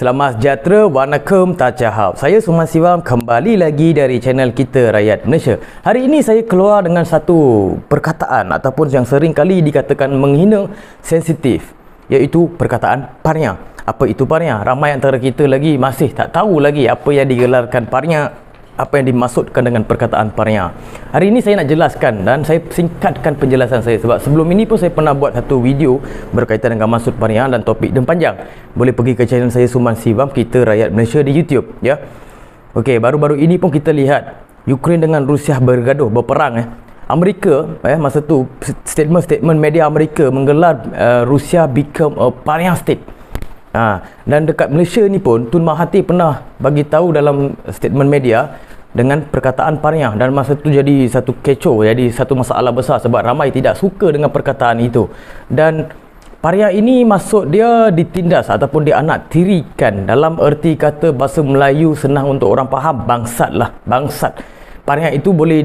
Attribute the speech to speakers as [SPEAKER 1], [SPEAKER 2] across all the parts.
[SPEAKER 1] Selamat sejahtera, Wanakum Tachahau. Saya Suman Siwam kembali lagi dari channel kita Rakyat Malaysia. Hari ini saya keluar dengan satu perkataan ataupun yang sering kali dikatakan menghina, sensitif, iaitu perkataan paria. Apa itu paria? Ramai antara kita lagi masih tak tahu lagi apa yang digelarkan paria, apa yang dimaksudkan dengan perkataan paria. Hari ini saya nak jelaskan dan saya singkatkan penjelasan saya sebab sebelum ini pun saya pernah buat satu video berkaitan dengan maksud paria dan topik dan panjang. Boleh pergi ke channel saya Suman Siwam, kita Rakyat Malaysia di YouTube, ya. Okey, baru-baru ini pun kita lihat Ukraine dengan Rusia bergaduh, berperang. Amerika masa tu statement media Amerika menggelar Rusia become a pariah state. Dan dekat Malaysia ni pun Tun Mahathir pernah bagi tahu dalam statement media dengan perkataan paria, dan masa tu jadi satu kecoh, jadi satu masalah besar sebab ramai tidak suka dengan perkataan itu. Dan paria ini maksud dia ditindas ataupun dianaktirikan, dalam erti kata bahasa Melayu senang untuk orang faham, bangsat lah, bangsat. Paria itu boleh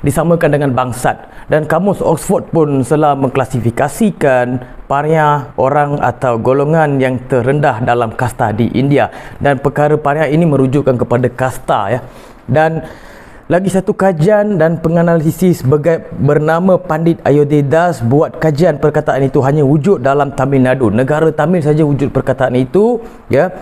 [SPEAKER 1] disamakan dengan bangsat, dan kamus Oxford pun telah mengklasifikasikan paria orang atau golongan yang terendah dalam kasta di India, dan perkara paria ini merujukkan kepada kasta, ya. Dan lagi satu kajian dan penganalisis bernama Pandit Ayodhya Das buat kajian perkataan itu hanya wujud dalam Tamil Nadu, negara Tamil saja wujud perkataan itu, ya.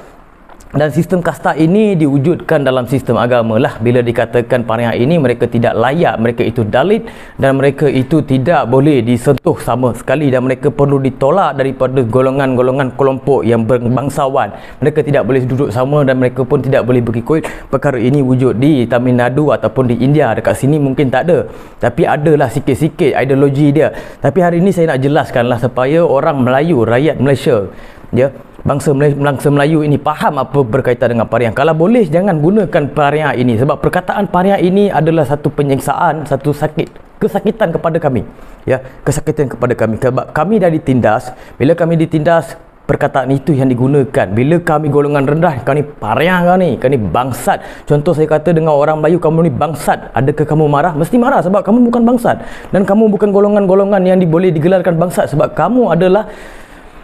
[SPEAKER 1] Dan sistem kasta ini diwujudkan dalam sistem agama lah. Bila dikatakan paria ini mereka tidak layak, mereka itu dalit, dan mereka itu tidak boleh disentuh sama sekali, dan mereka perlu ditolak daripada golongan-golongan kelompok yang berbangsawan. Mereka tidak boleh duduk sama dan mereka pun tidak boleh berikut. Perkara ini wujud di Tamil Nadu ataupun di India. Dekat sini mungkin tak ada, tapi adalah sikit-sikit ideologi dia. Tapi hari ini saya nak jelaskanlah supaya orang Melayu, rakyat Malaysia, ya, bangsa Melayu ini faham apa berkaitan dengan paria. Kalau boleh jangan gunakan paria ini, sebab perkataan paria ini adalah satu penyiksaan, satu kesakitan kepada kami, ya, kesakitan kepada kami sebab kami dah ditindas. Bila kami ditindas, perkataan itu yang digunakan. Bila kami golongan rendah, kau ni paria, kau ni bangsat. Contoh saya kata dengan orang Melayu, kamu ni bangsat, adakah kamu marah? Mesti marah sebab kamu bukan bangsat, dan kamu bukan golongan-golongan yang boleh digelarkan bangsat, sebab kamu adalah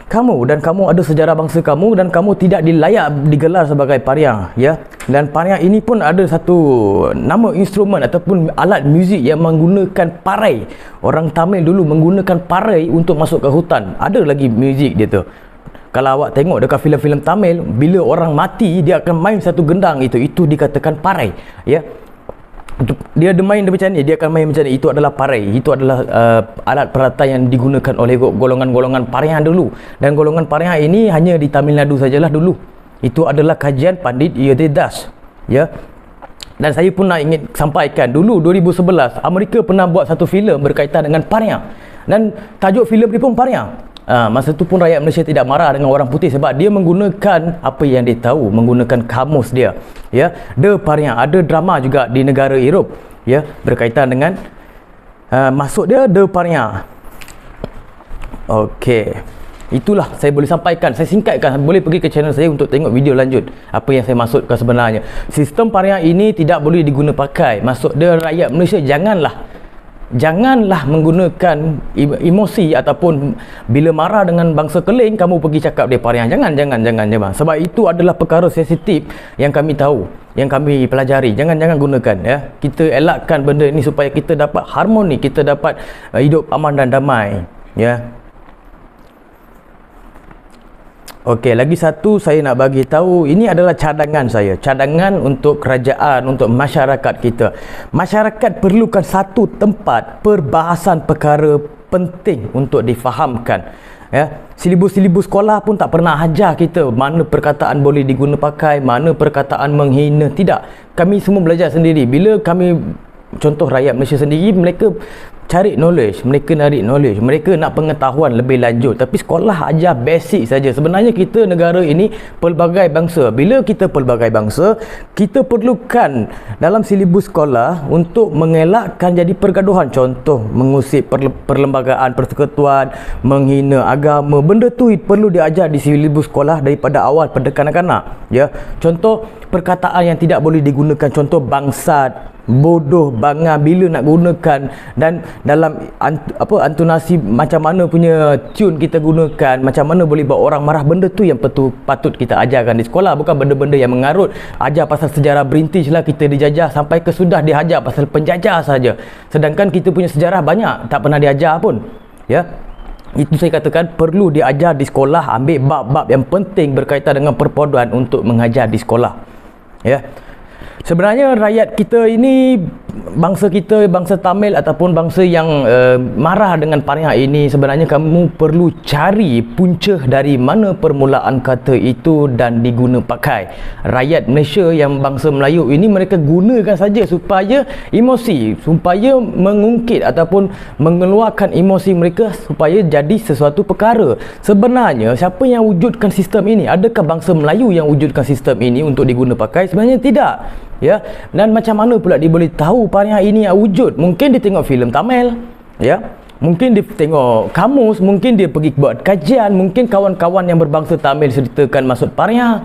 [SPEAKER 1] kamu, dan kamu ada sejarah bangsa kamu, dan kamu tidak dilayak digelar sebagai paria, ya. Dan paria ini pun ada satu nama instrumen ataupun alat muzik yang menggunakan parai. Orang Tamil dulu menggunakan parai untuk masuk ke hutan. Ada lagi muzik dia tu. Kalau awak tengok dekat filem-filem Tamil, bila orang mati dia akan main satu gendang, itu dikatakan parai, ya. Dia main macam ni, dia akan main macam ni, itu adalah parai. Itu adalah alat peratai yang digunakan oleh golongan-golongan paria dulu, dan golongan paria ini hanya di Tamil Nadu sajalah dulu. Itu adalah kajian Pandit Ayodhya Das, ya. Dan saya pun nak ingin sampaikan, dulu 2011 Amerika pernah buat satu filem berkaitan dengan paria, dan tajuk filem ni pun paria. Masa tu pun rakyat Malaysia tidak marah dengan orang putih sebab dia menggunakan apa yang dia tahu, menggunakan kamus dia, ya. The paria. Ada drama juga di negara Europe, ya, berkaitan dengan maksud dia the paria. Okey, itulah saya boleh sampaikan, saya singkatkan. Boleh pergi ke channel saya untuk tengok video lanjut apa yang saya maksudkan sebenarnya. Sistem paria ini tidak boleh diguna pakai. Maksud dia rakyat Malaysia janganlah menggunakan emosi ataupun bila marah dengan bangsa Keling kamu pergi cakap dia paria. Jangan. Sebab itu adalah perkara sensitif yang kami tahu, yang kami pelajari. Jangan gunakan, ya. Kita elakkan benda ini supaya kita dapat harmoni, kita dapat hidup aman dan damai, ya. Okey, lagi satu saya nak bagi tahu, ini adalah cadangan saya, cadangan untuk kerajaan, untuk masyarakat kita. Masyarakat perlukan satu tempat perbahasan perkara penting untuk difahamkan, ya. Silibus sekolah pun tak pernah ajar kita mana perkataan boleh diguna pakai, mana perkataan menghina. Tidak, kami semua belajar sendiri. Bila kami, contoh rakyat Malaysia sendiri, mereka cari knowledge, mereka nak pengetahuan lebih lanjut, tapi sekolah ajar basic saja. Sebenarnya kita negara ini pelbagai bangsa. Bila kita pelbagai bangsa, kita perlukan dalam silibus sekolah untuk mengelakkan jadi pergaduhan. Contoh, mengusik perlembagaan persekutuan, menghina agama. Benda tu perlu diajar di silibus sekolah daripada awal pada kanak-kanak, ya. Contoh perkataan yang tidak boleh digunakan, contoh bangsat, bodoh bangang bila nak gunakan, dan dalam antonasi macam mana punya tune kita gunakan, macam mana boleh buat orang marah. Benda tu yang patut kita ajarkan di sekolah, bukan benda-benda yang mengarut. Ajar pasal sejarah British lah, kita dijajah sampai ke sudah diajar pasal penjajah saja, sedangkan kita punya sejarah banyak tak pernah diajar pun. Ya, itu saya katakan perlu diajar di sekolah, ambil bab-bab yang penting berkaitan dengan perpaduan untuk mengajar di sekolah. Ya, sebenarnya rakyat kita ini, bangsa kita, bangsa Tamil ataupun bangsa yang marah dengan Pariah ini, sebenarnya kamu perlu cari punca dari mana permulaan kata itu dan diguna pakai. Rakyat Malaysia yang bangsa Melayu ini, mereka gunakan saja supaya emosi, supaya mengungkit ataupun mengeluarkan emosi mereka supaya jadi sesuatu perkara. Sebenarnya siapa yang wujudkan sistem ini? Adakah bangsa Melayu yang wujudkan sistem ini untuk diguna pakai? Sebenarnya tidak. Ya, dan macam mana pula dia boleh tahu Pariah ini wujud? Mungkin dia tengok filem Tamil, ya, mungkin dia tengok kamus, mungkin dia pergi buat kajian, mungkin kawan-kawan yang berbangsa Tamil ceritakan maksud Pariah.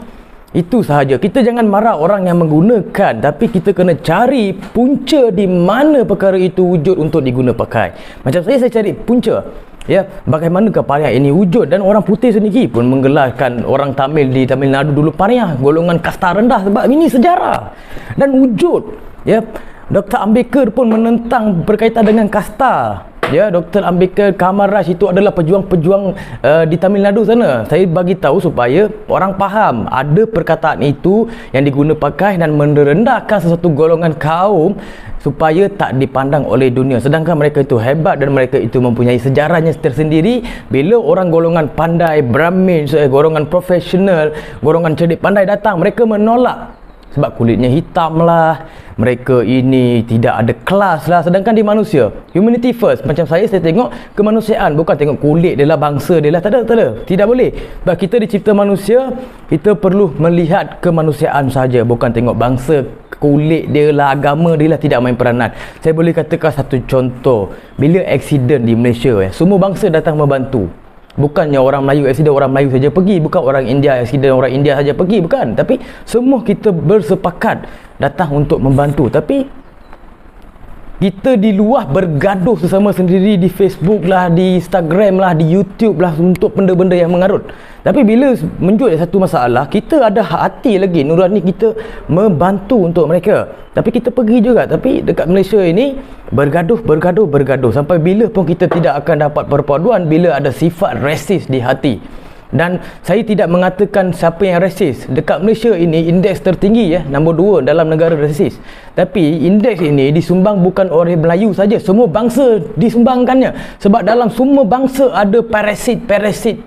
[SPEAKER 1] Itu sahaja. Kita jangan marah orang yang menggunakan, tapi kita kena cari punca di mana perkara itu wujud untuk diguna pakai. Macam saya cari punca, ya, bagaimanakah Pariah ini wujud. Dan orang putih sendiri pun menggelarkan orang Tamil di Tamil Nadu dulu Pariah, golongan kasta rendah, sebab ini sejarah dan wujud. Ya, Dr. Ambedkar pun menentang berkaitan dengan kasta. Ya, Dr. Ambedkar, Kamar Raj itu adalah pejuang-pejuang di Tamil Nadu sana. Saya bagi tahu supaya orang faham ada perkataan itu yang diguna pakai dan merendahkan sesuatu golongan kaum supaya tak dipandang oleh dunia, sedangkan mereka itu hebat dan mereka itu mempunyai sejarahnya tersendiri. Bila orang golongan pandai, Brahmin, golongan profesional, golongan cerdik pandai datang, mereka menolak sebab kulitnya hitam lah, mereka ini tidak ada kelas lah. Sedangkan di manusia, humanity first. Macam saya tengok kemanusiaan, bukan tengok kulit dia lah, bangsa dia lah. Tak ada, tidak boleh. Sebab kita dicipta manusia, kita perlu melihat kemanusiaan saja, bukan tengok bangsa, kulit dia lah, agama dia lah, tidak main peranan. Saya boleh katakan satu contoh, bila aksiden di Malaysia, semua bangsa datang membantu. Bukannya orang Melayu aksiden, orang Melayu saja pergi, bukan orang India aksiden, orang India saja pergi, bukan. Tapi semua kita bersepakat datang untuk membantu. Tapi kita di luar bergaduh sesama sendiri di Facebook lah, di Instagram lah, di YouTube lah untuk benda-benda yang mengarut. Tapi bila menjut satu masalah, kita ada hati lagi, nurani kita membantu untuk mereka. Tapi kita pergi juga. Tapi dekat Malaysia ini bergaduh sampai bila pun kita tidak akan dapat perpaduan bila ada sifat resis di hati. Dan saya tidak mengatakan siapa yang resis. Dekat Malaysia ini indeks tertinggi, nombor 2 dalam negara resis. Tapi indeks ini disumbang bukan oleh Melayu saja, semua bangsa disumbangkannya. Sebab dalam semua bangsa ada parasit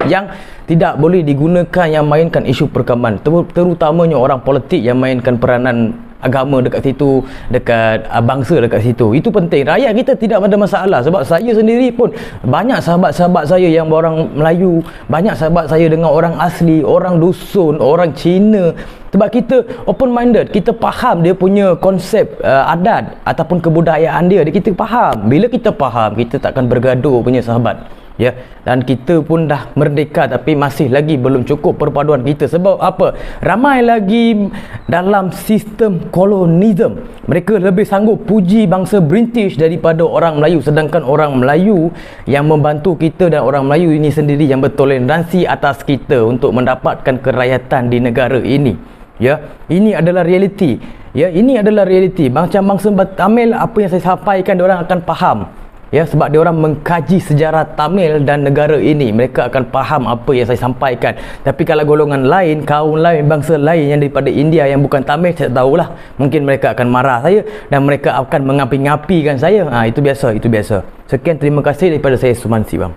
[SPEAKER 1] yang tidak boleh digunakan, yang mainkan isu perkembangan, terutamanya orang politik yang mainkan peranan agama dekat situ, dekat bangsa dekat situ. Itu penting. Rakyat kita tidak ada masalah. Sebab saya sendiri pun banyak sahabat-sahabat saya yang orang Melayu, banyak sahabat saya dengan orang asli, orang dusun, orang Cina. Sebab kita open minded, kita faham dia punya konsep adat ataupun kebudayaan dia, kita faham. Bila kita faham, kita takkan bergaduh punya sahabat. Ya, dan kita pun dah merdeka tapi masih lagi belum cukup perpaduan kita. Sebab apa? Ramai lagi dalam sistem kolonisme. Mereka lebih sanggup puji bangsa British daripada orang Melayu, sedangkan orang Melayu yang membantu kita dan orang Melayu ini sendiri yang bertoleransi atas kita untuk mendapatkan kerakyatan di negara ini. Ya, ini adalah realiti. Ya, ini adalah realiti. Macam bangsa Tamil, apa yang saya sampaikan, diorang akan faham. Ya, sebab diorang mengkaji sejarah Tamil dan negara ini, mereka akan faham apa yang saya sampaikan. Tapi kalau golongan lain, kaum lain, bangsa lain yang daripada India yang bukan Tamil, saya tahulah, mungkin mereka akan marah saya dan mereka akan mengapi-ngapikan saya. Itu biasa, itu biasa. Sekian, terima kasih daripada saya, Suman Siwam.